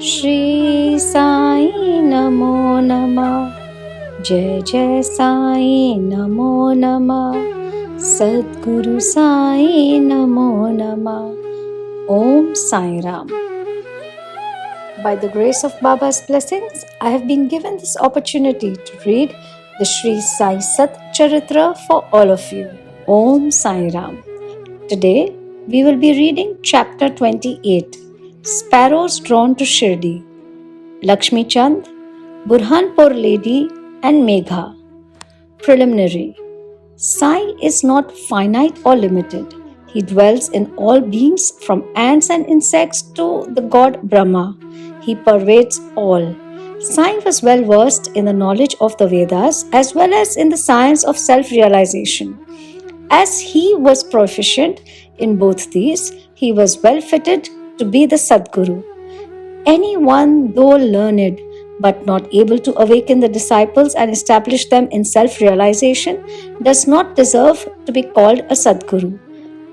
श्री साई नमो नमः। जय जय साई नमो नमः। सद्गुरु साई नमो नमः। Om Sai Ram. By the grace of Baba's blessings, I have been given this opportunity to read the Sri Sai Sat Charitra for all of you. Om Sai Ram. Today, we will be reading chapter 28, Sparrows Drawn to Shirdi, Lakshmi Chand, Burhanpur Lady and Megha. Preliminary. Sai is not finite or limited. He dwells in all beings from ants and insects to the god Brahma. He pervades all. Sai was well versed in the knowledge of the Vedas as well as in the science of self-realization. As he was proficient in both these, he was well fitted to be the Sadguru. Anyone, though learned, but not able to awaken the disciples and establish them in self-realization, does not deserve to be called a Sadguru.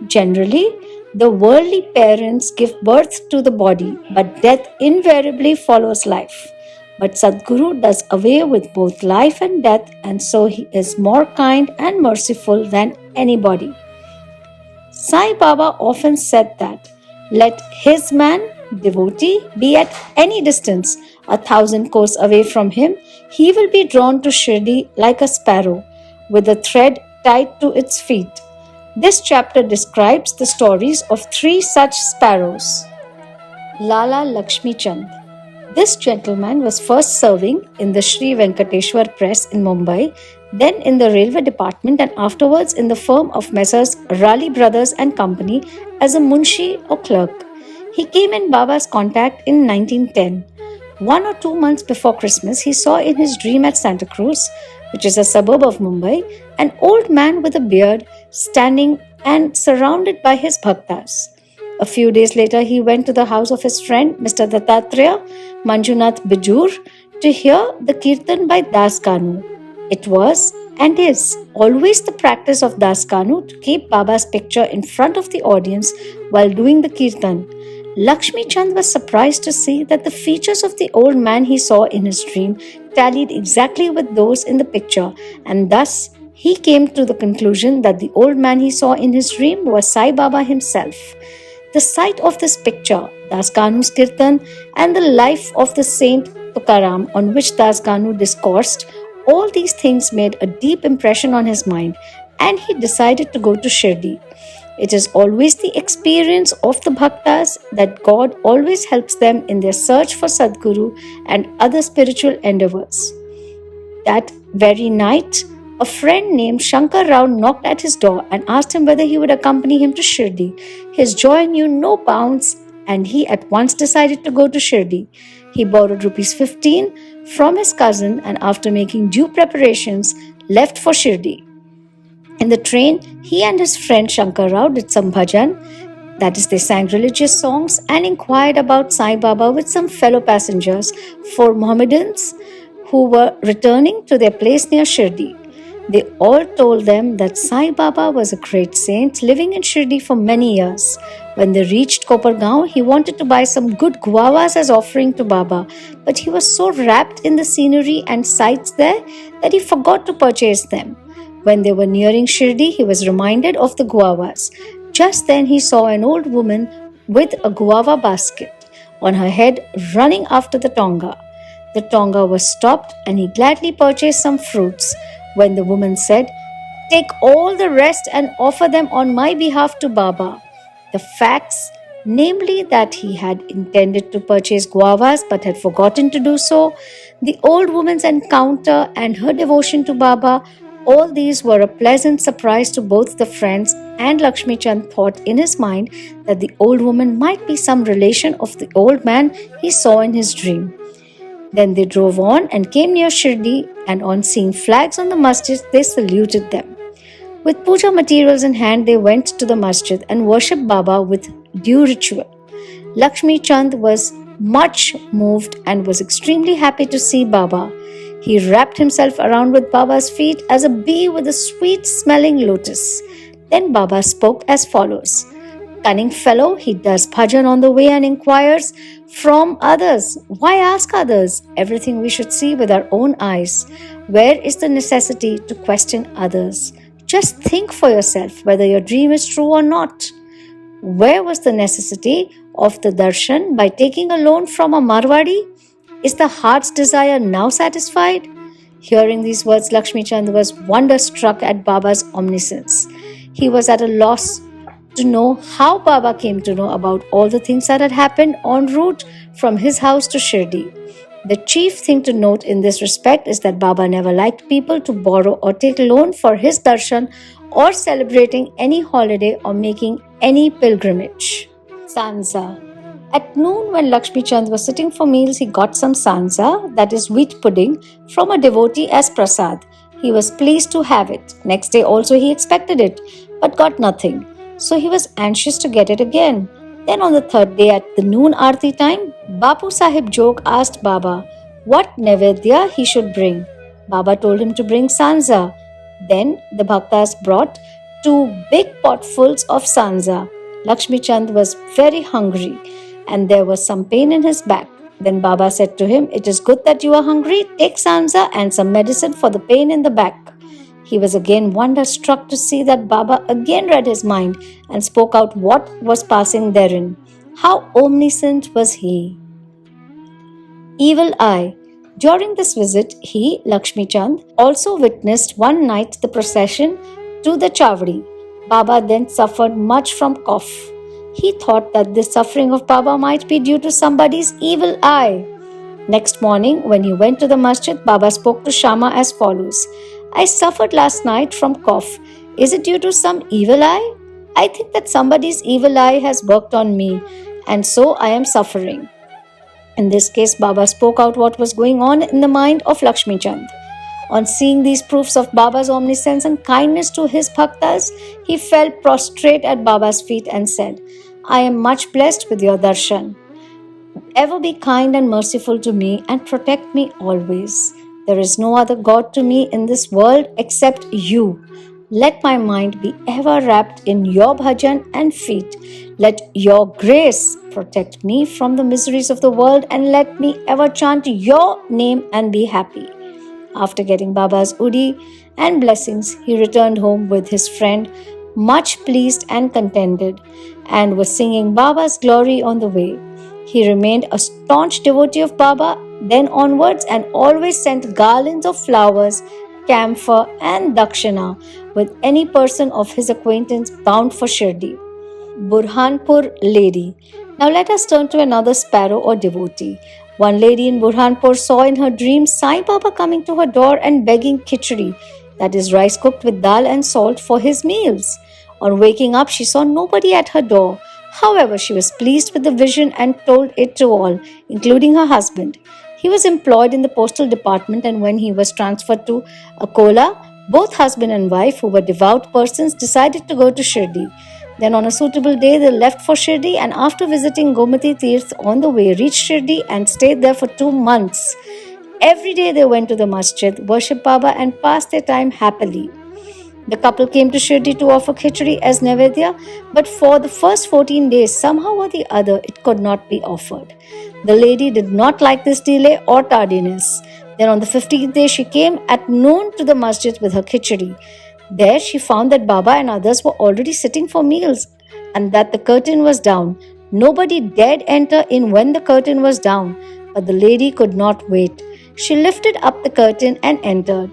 Generally, the worldly parents give birth to the body, but death invariably follows life. But Sadguru does away with both life and death, and so he is more kind and merciful than anybody. Sai Baba often said that, let his man, devotee, be at any distance, 1,000 kos away from him, he will be drawn to Shirdi like a sparrow, with a thread tied to its feet. This chapter describes the stories of 3 such sparrows. Lala Lakshmi Chand. This gentleman was first serving in the Sri Venkateshwar Press in Mumbai, then in the railway department and afterwards in the firm of Messrs. Raleigh Brothers and Company as a munshi or clerk. He came in Baba's contact in 1910. 1 or 2 months before Christmas, he saw in his dream at Santa Cruz, which is a suburb of Mumbai, an old man with a beard standing and surrounded by his bhaktas. A few days later, he went to the house of his friend Mr. Dattatreya Manjunath Bijur to hear the kirtan by Das Kanu. It was and is always the practice of Das Kanu to keep Baba's picture in front of the audience while doing the kirtan. Lakshmi Chand was surprised to see that the features of the old man he saw in his dream tallied exactly with those in the picture, and thus he came to the conclusion that the old man he saw in his dream was Sai Baba himself. The sight of this picture, Das Kanu's kirtan, and the life of the saint Tukaram on which Das Kanu discoursed, all these things made a deep impression on his mind, and he decided to go to Shirdi. It is always the experience of the bhaktas that God always helps them in their search for Sadguru and other spiritual endeavors. That very night, a friend named Shankar Rao knocked at his door and asked him whether he would accompany him to Shirdi. His joy knew no bounds, and he at once decided to go to Shirdi. He borrowed rupees 15 from his cousin and after making due preparations, left for Shirdi. In the train, he and his friend Shankar Rao did some bhajan, that is, they sang religious songs and inquired about Sai Baba with some fellow passengers, 4 Mohammedans who were returning to their place near Shirdi. They all told them that Sai Baba was a great saint living in Shirdi for many years. When they reached Kopargaon, he wanted to buy some good guavas as offering to Baba, but he was so wrapped in the scenery and sights there that he forgot to purchase them. When they were nearing Shirdi, he was reminded of the guavas. Just then he saw an old woman with a guava basket on her head running after the tonga. The tonga was stopped and he gladly purchased some fruits. When the woman said, "Take all the rest and offer them on my behalf to Baba." The facts, namely that he had intended to purchase guavas but had forgotten to do so, the old woman's encounter and her devotion to Baba, all these were a pleasant surprise to both the friends, and Lakshmi Chand thought in his mind that the old woman might be some relation of the old man he saw in his dream. Then they drove on and came near Shirdi, and on seeing flags on the masjid, they saluted them. With puja materials in hand, they went to the masjid and worshipped Baba with due ritual. Lakshmi Chand was much moved and was extremely happy to see Baba. He wrapped himself around with Baba's feet as a bee with a sweet-smelling lotus. Then Baba spoke as follows. Cunning fellow, he does bhajan on the way and inquires from others. Why ask others? Everything we should see with our own eyes. Where is the necessity to question others? Just think for yourself whether your dream is true or not. Where was the necessity of the darshan by taking a loan from a Marwadi? Is the heart's desire now satisfied? Hearing these words, Lakshmi Chand was wonderstruck at Baba's omniscience. He was at a loss to know how Baba came to know about all the things that had happened en route from his house to Shirdi. The chief thing to note in this respect is that Baba never liked people to borrow or take loan for his darshan or celebrating any holiday or making any pilgrimage. Sanza. At noon, when Lakshmi Chand was sitting for meals, he got some sanza, that is wheat pudding, from a devotee as prasad. He was pleased to have it. Next day also he expected it, but got nothing. So he was anxious to get it again. Then on the third day at the noon aarti time, Bapu Sahib Jog asked Baba what nevedya he should bring. Baba told him to bring sanza. Then the bhaktas brought 2 big potfuls of sanza. Lakshmi Chand was very hungry and there was some pain in his back. Then Baba said to him, "It is good that you are hungry. Take sanza and some medicine for the pain in the back." He was again wonderstruck to see that Baba again read his mind and spoke out what was passing therein. How omniscient was he! Evil eye. During this visit, he, Lakshmi Chand, also witnessed one night the procession to the Chavdi. Baba then suffered much from cough. He thought that this suffering of Baba might be due to somebody's evil eye. Next morning, when he went to the masjid, Baba spoke to Shama as follows. "I suffered last night from cough. Is it due to some evil eye? I think that somebody's evil eye has worked on me, and so I am suffering." In this case, Baba spoke out what was going on in the mind of Lakshmi Chand. On seeing these proofs of Baba's omniscience and kindness to his bhaktas, he fell prostrate at Baba's feet and said, "I am much blessed with your darshan. Ever be kind and merciful to me and protect me always. There is no other God to me in this world except you. Let my mind be ever wrapped in your bhajan and feet. Let your grace protect me from the miseries of the world and let me ever chant your name and be happy." After getting Baba's udi and blessings, he returned home with his friend, much pleased and contented, and was singing Baba's glory on the way. He remained a staunch devotee of Baba then onwards and always sent garlands of flowers, camphor and dakshina with any person of his acquaintance bound for Shirdi. Burhanpur lady. Now let us turn to another sparrow or devotee. One lady in Burhanpur saw in her dream Sai Baba coming to her door and begging khichdi, that is rice cooked with dal and salt, for his meals. On waking up, she saw nobody at her door. However, she was pleased with the vision and told it to all, including her husband. He was employed in the postal department, and when he was transferred to Akola, both husband and wife, who were devout persons, decided to go to Shirdi. Then on a suitable day, they left for Shirdi, and after visiting Gomati Tirth on the way, reached Shirdi and stayed there for 2 months. Every day they went to the masjid, worshipped Baba and passed their time happily. The couple came to Shirdi to offer khichdi as nevedya, but for the first 14 days, somehow or the other, it could not be offered. The lady did not like this delay or tardiness. Then on the 15th day, she came at noon to the masjid with her khichdi. There she found that Baba and others were already sitting for meals and that the curtain was down. Nobody dared enter in when the curtain was down, but the lady could not wait. She lifted up the curtain and entered.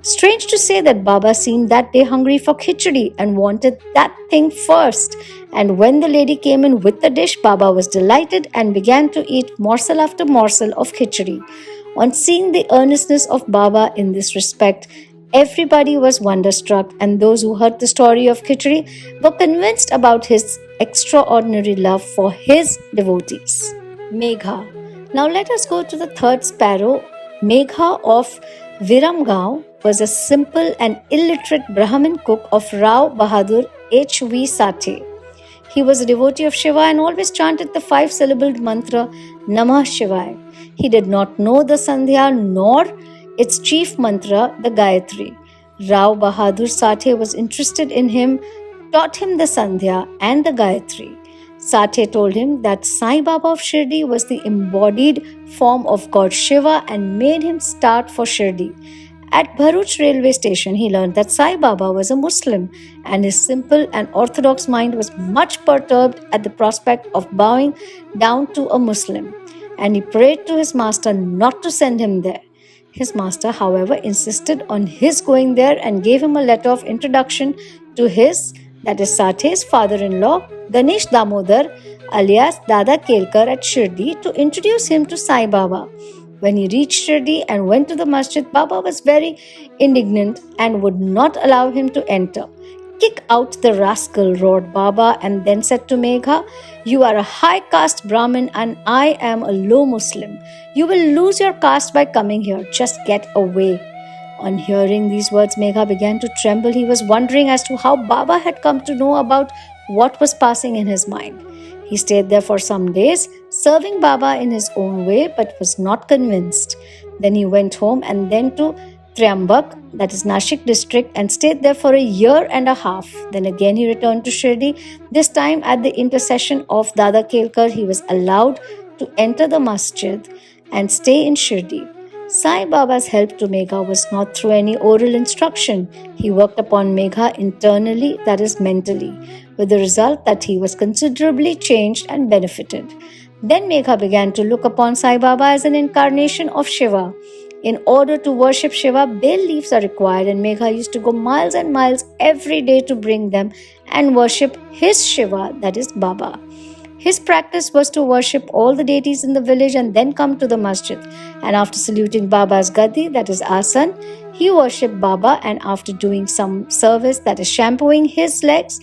Strange to say that Baba seemed that day hungry for khichdi and wanted that thing first. And when the lady came in with the dish, Baba was delighted and began to eat morsel after morsel of khichdi. On seeing the earnestness of Baba in this respect, everybody was wonderstruck, and those who heard the story of khichdi were convinced about his extraordinary love for his devotees. Megha. Now let us go to the third sparrow. Megha of Viramgaon was a simple and illiterate Brahmin cook of Rao Bahadur H.V. Sathe. He was a devotee of Shiva and always chanted the 5-syllabled mantra Namah Shivaya. He did not know the Sandhya nor its chief mantra, the Gayatri. Rao Bahadur Sathe was interested in him taught him the Sandhya and the Gayatri. Sathe told him that Sai Baba of Shirdi was the embodied form of God Shiva and made him start for Shirdi. At Bharuch railway station, he learned that Sai Baba was a Muslim and his simple and orthodox mind was much perturbed at the prospect of bowing down to a Muslim, and he prayed to his master not to send him there. His master, however, insisted on his going there and gave him a letter of introduction to his, that is Sathe's father-in-law, Ganesh Damodar alias Dada Kelkar at Shirdi to introduce him to Sai Baba. When he reached Shirdi and went to the masjid, Baba was very indignant and would not allow him to enter. "Kick out the rascal," roared Baba, and then said to Megha, "You are a high caste Brahmin and I am a low Muslim. You will lose your caste by coming here. Just get away." On hearing these words, Megha began to tremble. He was wondering as to how Baba had come to know about what was passing in his mind. He stayed there for some days, serving Baba in his own way, but was not convinced. Then he went home and then to Triambak, that is Nashik district, and stayed there for a year and a half. Then again he returned to Shirdi. This time at the intercession of Dada Kelkar, he was allowed to enter the masjid and stay in Shirdi. Sai Baba's help to Megha was not through any oral instruction. He worked upon Megha internally, that is mentally, with the result that he was considerably changed and benefited. Then Megha began to look upon Sai Baba as an incarnation of Shiva. In order to worship Shiva, bay leaves are required, and Megha used to go miles and miles every day to bring them and worship his Shiva, that is Baba. His practice was to worship all the deities in the village and then come to the masjid. And after saluting Baba's Gadi, that is Asan, he worshipped Baba, and after doing some service, that is shampooing his legs,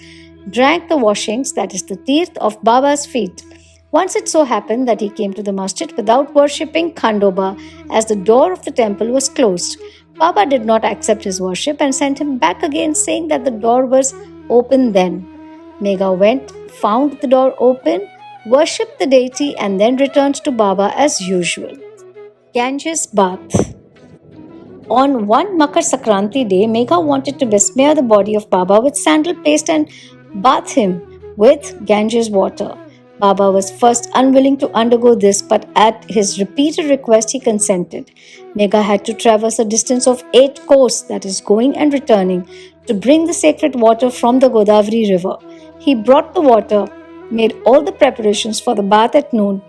drank the washings, that is the teeth of Baba's feet. Once it so happened that he came to the masjid without worshipping Khandoba, as the door of the temple was closed. Baba did not accept his worship and sent him back again, saying that the door was open then. Megha went, found the door open, worshipped the deity, and then returned to Baba as usual. Ganges bath. On one Makar Sankranti day, Megha wanted to besmear the body of Baba with sandal paste and bath him with Ganges water. Baba was first unwilling to undergo this, but at his repeated request, he consented. Megha had to traverse a distance of 8 kos, that is going and returning, to bring the sacred water from the Godavari river. He brought the water, made all the preparations for the bath at noon,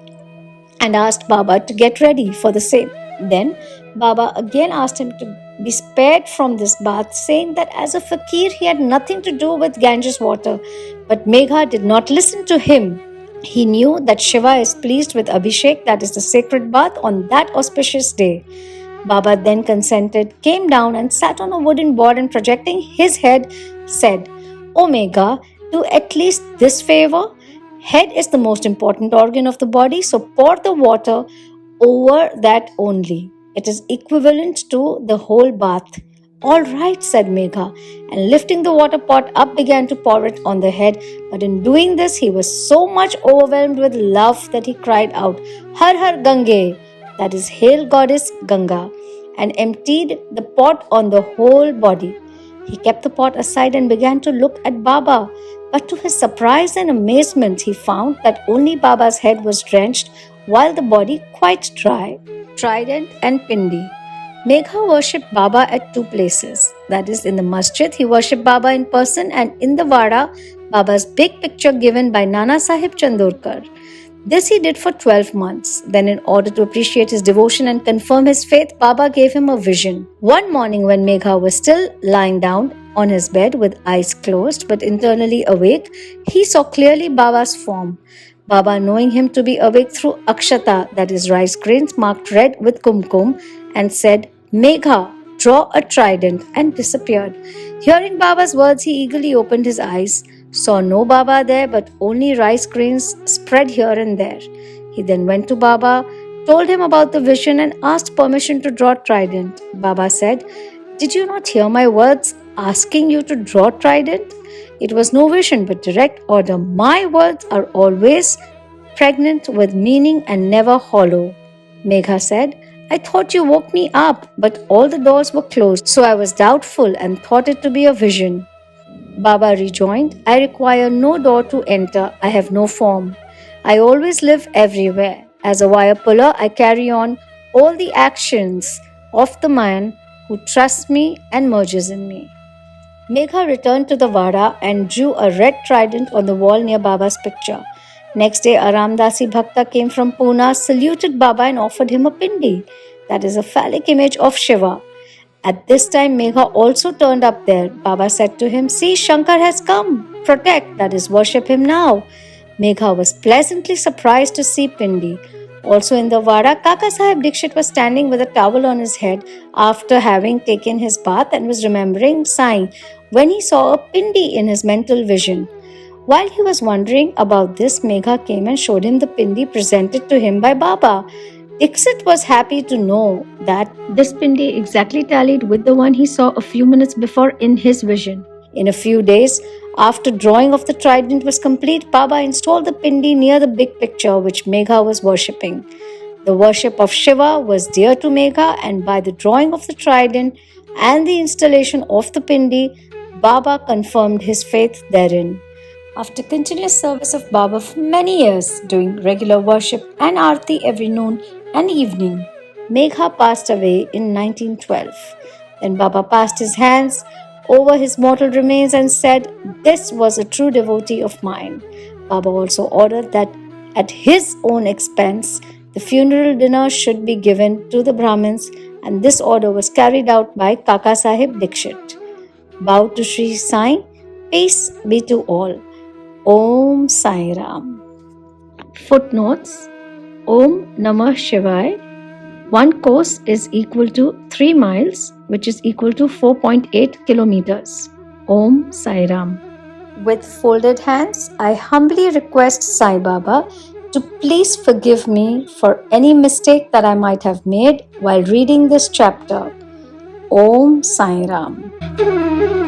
and asked Baba to get ready for the same. Then Baba again asked him to be spared from this bath, saying that as a fakir he had nothing to do with Ganges water. But Megha did not listen to him. He knew that Shiva is pleased with Abhishek, that is the sacred bath, on that auspicious day. Baba then consented, came down and sat on a wooden board, and projecting his head said, "O Megha, do at least this favor. Head is the most important organ of the body, so pour the water over that only. It is equivalent to the whole bath." "All right," said Megha, and lifting the water pot up began to pour it on the head. But in doing this, he was so much overwhelmed with love that he cried out, "Har Har Gange," that is, "Hail Goddess Ganga," and emptied the pot on the whole body. He kept the pot aside and began to look at Baba. But to his surprise and amazement, he found that only Baba's head was drenched, while the body quite dry. Trident and Pindi. Megha worshipped Baba at 2 places. That is, in the masjid, he worshipped Baba in person, and in the Vada, Baba's big picture given by Nana Sahib Chandorkar. This he did for 12 months. Then, in order to appreciate his devotion and confirm his faith, Baba gave him a vision. One morning, when Megha was still lying down on his bed with eyes closed but internally awake, he saw clearly Baba's form. Baba, knowing him to be awake through akshata, that is rice grains marked red with kumkum, and said, "Megha, draw a trident," and disappeared. Hearing Baba's words, he eagerly opened his eyes, saw no Baba there but only rice grains spread here and there. He then went to Baba, told him about the vision, and asked permission to draw trident. Baba said, "Did you not hear my words asking you to draw trident? It was no vision but direct order. My words are always pregnant with meaning and never hollow." Megha said, "I thought you woke me up, but all the doors were closed, so I was doubtful and thought it to be a vision." Baba rejoined, I require no door to enter, I have no form. I always live everywhere. As a wire puller, I carry on all the actions of the man who trusts me and merges in me. Megha returned to the Vada and drew a red trident on the wall near Baba's picture. Next day, a Ramdasi Bhakta came from Pune, saluted Baba and offered him a pindi, that is a phallic image of Shiva. At this time, Megha also turned up there. Baba said to him, See, Shankar has come. Protect, that is, worship him now. Megha was pleasantly surprised to see Pindi. Also in the Vada, Kaka Sahib Dikshit was standing with a towel on his head after having taken his bath and was remembering sighing when he saw a Pindi in his mental vision. While he was wondering about this, Megha came and showed him the Pindi presented to him by Baba. Dixit was happy to know that this Pindi exactly tallied with the one he saw a few minutes before in his vision. In a few days, after drawing of the trident was complete, Baba installed the Pindi near the big picture which Megha was worshipping. The worship of Shiva was dear to Megha, and by the drawing of the trident and the installation of the Pindi, Baba confirmed his faith therein. After continuous service of Baba for many years, doing regular worship and arti every noon and evening, Megha passed away in 1912. Then Baba passed his hands over his mortal remains and said, This was a true devotee of mine. Baba also ordered that at his own expense, the funeral dinner should be given to the Brahmins, and this order was carried out by Kaka Sahib Dikshit. Bow to Sri Sai, peace be to all. Om Sai Ram. Footnotes: Om Namah Shivaya. One course is equal to 3 miles, which is equal to 4.8 kilometers. Om Sai Ram. With folded hands, I humbly request Sai Baba to please forgive me for any mistake that I might have made while reading this chapter. Om Sai Ram.